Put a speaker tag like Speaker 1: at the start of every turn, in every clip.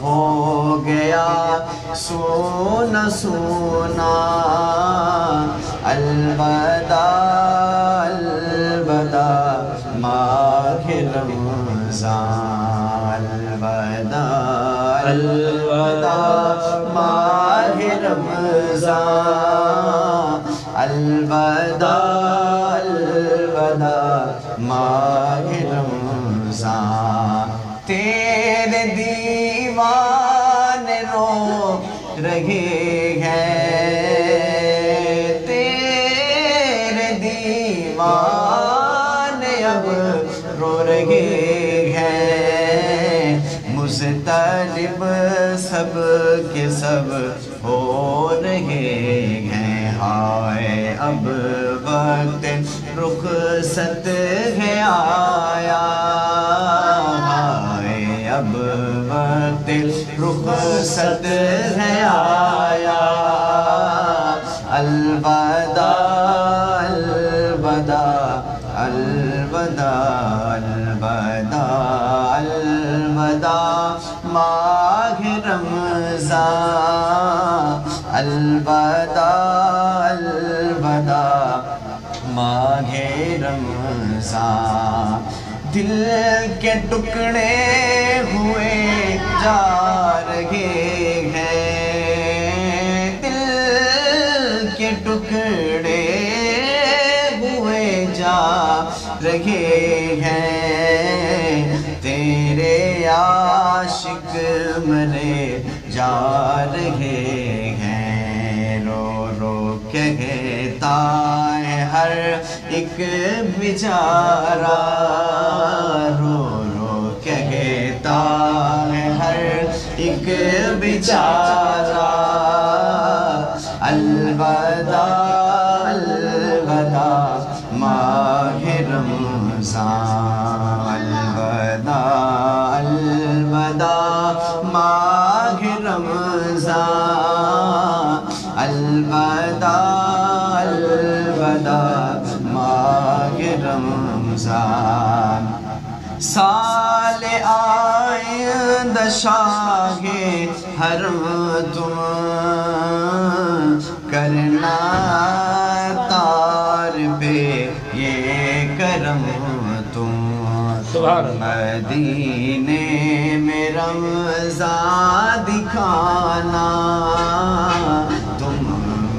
Speaker 1: ہو گیا سونا سونا، الوداع الوداع ماہ رمضان، الوداع الوداع ماہ رمضان، الوداع الوداع ماہ رمضان۔ تیرے دیوان رو رہے ہیں، تیرے دیوان اب رو رہے ہیں، مضطرب سب کے سب ہو رہے ہیں۔ ہائے اب وقت رخصت ہے آیا، اب وقت رخصت ہے آیا، الوداع الوداع الوداع الوداع الوداع ماہ رمضان، الوداع الوداع ماہ رمضان۔ دل کے ٹکڑے ہوئے جا رہے ہیں، دل کے ٹکڑے ہوئے جا رہے ہیں، تیرے عاشق مرے جا رہے ہیں، رو رو کہتا ہے ہر ایک بیچارہ، رو رو کہتا ہے ہر ایک بیچارہ، الوداع الوداع ماہ رمضان، الوداع الوداع ماہ رمضان، الوداع الوداع ماہ رمضان۔ سال آئندہ شاہ حرم تم کرنا تار پہ یہ کرم تم، مدینے میں رمضان دکھانا، تم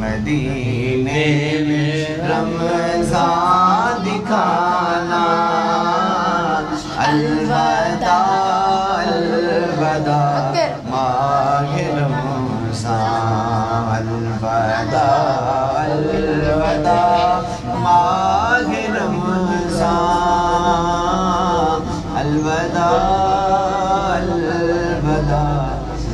Speaker 1: مدینے میں رمضان دکھانا، الوداع الوداع ماہ رمضان، الوداع الوداع ماہ رمضان، الوداع الوداع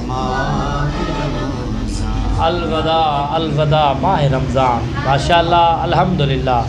Speaker 1: ماہ رمضان،
Speaker 2: الوداع الوداع ماہ رمضان۔ ماشاءاللہ، الحمدللہ۔